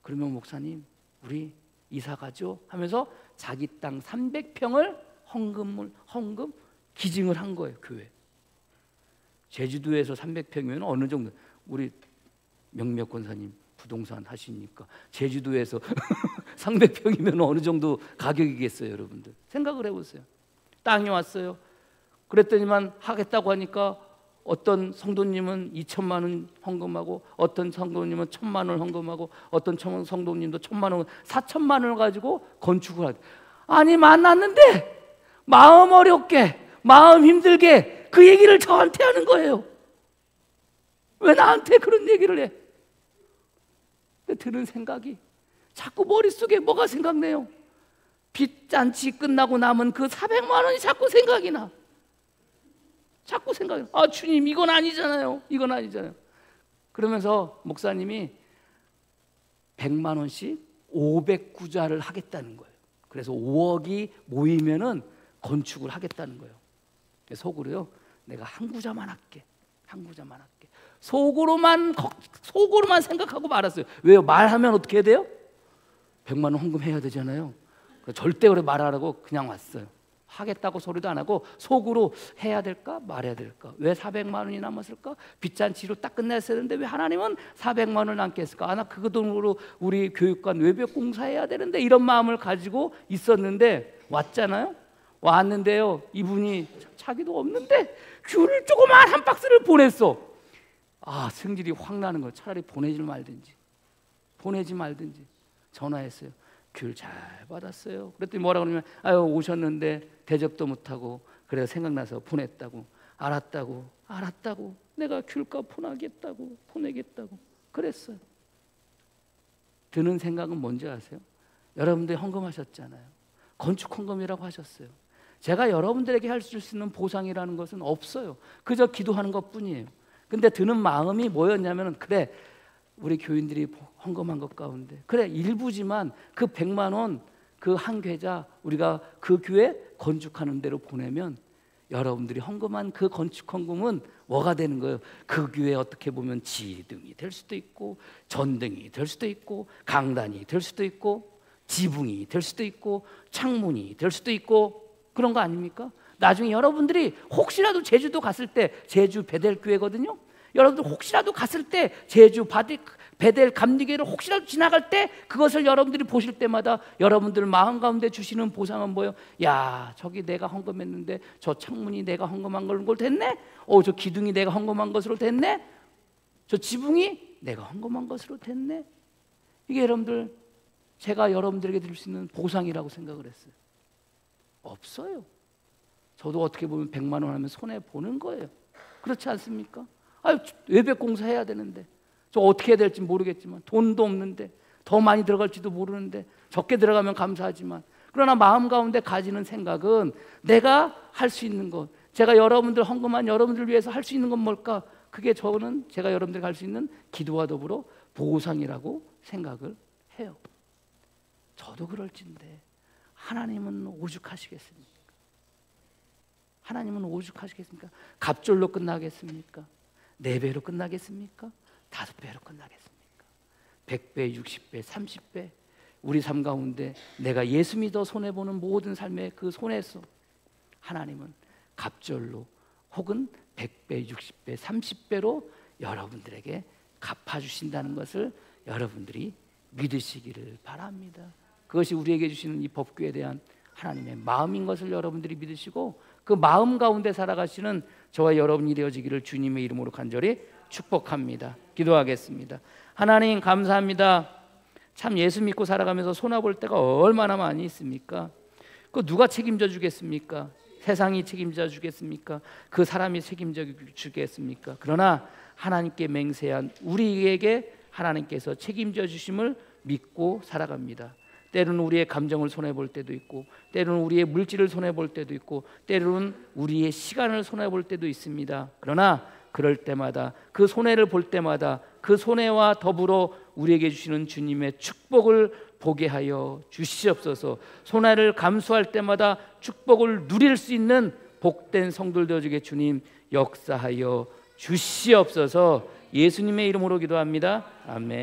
그러면 목사님 우리 이사 가죠 하면서 자기 땅 300평을 헌금 기증을 한 거예요. 교회. 제주도에서 300평이면 어느 정도 우리 명몇 권사님 부동산 하시니까 제주도에서 300평이면 어느 정도 가격이겠어요. 여러분들 생각을 해보세요. 땅이 왔어요. 그랬더니만 하겠다고 하니까 어떤 성도님은 2천만 원 헌금하고 어떤 성도님은 1,000만 원 헌금하고 어떤 성도님도 1,000만 원 4천만 원을 가지고 건축을 하고 아니 만났는데 마음 어렵게 마음 힘들게 그 얘기를 저한테 하는 거예요. 왜 나한테 그런 얘기를 해? 드는 생각이 자꾸 머릿속에 뭐가 생각나요? 빚잔치 끝나고 남은 그 400만 원이 자꾸 생각이 나. 자꾸 생각이 나. 아 주님 이건 아니잖아요. 이건 아니잖아요. 그러면서 목사님이 100만 원씩 500구자를 하겠다는 거예요. 그래서 5억이 모이면은 건축을 하겠다는 거예요. 속으로요. 내가 한 구자만 할게. 한 구자만 할게. 속으로만 생각하고 말았어요. 왜요? 말하면 어떻게 해야 돼요? 100만 원 헌금해야 되잖아요. 절대 그래 말하라고 그냥 왔어요. 하겠다고 소리도 안 하고 속으로 해야 될까 말해야 될까? 왜 400만 원이 남았을까? 빚잔치로 딱 끝냈어야 되는데 왜 하나님은 400만 원을 남게 했을까? 아, 나 그 돈으로 우리 교육관 외벽 공사해야 되는데 이런 마음을 가지고 있었는데 왔잖아요. 왔는데요. 이분이 자기도 없는데 귤을 조그만 한 박스를 보냈어. 아 승질이 확 나는 거예요. 차라리 보내지 말든지 전화했어요. 귤 잘 받았어요. 그랬더니 뭐라 그러냐면 아유 오셨는데 대접도 못하고 그래서 생각나서 보냈다고. 알았다고 내가 귤값 보내겠다고 그랬어요. 드는 생각은 뭔지 아세요? 여러분들이 헌금하셨잖아요. 건축 헌금이라고 하셨어요. 제가 여러분들에게 할 수 있는 보상이라는 것은 없어요. 그저 기도하는 것뿐이에요. 근데 드는 마음이 뭐였냐면 그래 우리 교인들이 헌금한 것 가운데 그래 일부지만 그 100만 원 그 한 계좌 우리가 그 교회 건축하는 데로 보내면 여러분들이 헌금한 그 건축 헌금은 뭐가 되는 거예요? 그 교회 어떻게 보면 지등이 될 수도 있고 전등이 될 수도 있고 강단이 될 수도 있고 지붕이 될 수도 있고 창문이 될 수도 있고 그런 거 아닙니까? 나중에 여러분들이 혹시라도 제주도 갔을 때 제주 베델교회거든요. 여러분들 혹시라도 갔을 때 제주 베델 감리교회를 혹시라도 지나갈 때 그것을 여러분들이 보실 때마다 여러분들 마음 가운데 주시는 보상은 뭐예요? 야 저기 내가 헌금했는데 저 창문이 내가 헌금한 걸 됐네? 저 기둥이 내가 헌금한 것으로 됐네? 저 지붕이 내가 헌금한 것으로 됐네? 이게 여러분들 제가 여러분들에게 드릴 수 있는 보상이라고 생각을 했어요. 없어요. 저도 어떻게 보면 100만 원 하면 손해 보는 거예요. 그렇지 않습니까? 외벽 공사해야 되는데 저 어떻게 해야 될지 모르겠지만 돈도 없는데 더 많이 들어갈지도 모르는데 적게 들어가면 감사하지만 그러나 마음 가운데 가지는 생각은 내가 할 수 있는 것 제가 여러분들 헌금한 여러분들 위해서 할 수 있는 건 뭘까? 그게 제가 여러분들에게 할 수 있는 기도와 더불어 보상이라고 생각을 해요. 저도 그럴진데 하나님은 오죽하시겠습니까? 하나님은 오죽하시겠습니까? 갑절로 끝나겠습니까? 4배로 끝나겠습니까? 5배로 끝나겠습니까? 100배, 60배, 30배 우리 삶 가운데 내가 예수 믿어 손해보는 모든 삶의 그 손해에서 하나님은 갑절로 혹은 100배, 60배, 30배로 여러분들에게 갚아주신다는 것을 여러분들이 믿으시기를 바랍니다. 그것이 우리에게 주시는 이 법궤에 대한 하나님의 마음인 것을 여러분들이 믿으시고 그 마음 가운데 살아가시는 저와 여러분이 되어지기를 주님의 이름으로 간절히 축복합니다. 기도하겠습니다. 하나님 감사합니다. 참 예수 믿고 살아가면서 손아볼 때가 얼마나 많이 있습니까? 그 누가 책임져 주겠습니까? 세상이 책임져 주겠습니까? 그 사람이 책임져 주겠습니까? 그러나 하나님께 맹세한 우리에게 하나님께서 책임져 주심을 믿고 살아갑니다. 때로는 우리의 감정을 손해볼 때도 있고, 때로는 우리의 물질을 손해볼 때도 있고, 때로는 우리의 시간을 손해볼 때도 있습니다. 그러나 그럴 때마다 그 손해를 볼 때마다 그 손해와 더불어 우리에게 주시는 주님의 축복을 보게 하여 주시옵소서. 손해를 감수할 때마다 축복을 누릴 수 있는 복된 성도들 되어주게 주님 역사하여 주시옵소서. 예수님의 이름으로 기도합니다. 아멘.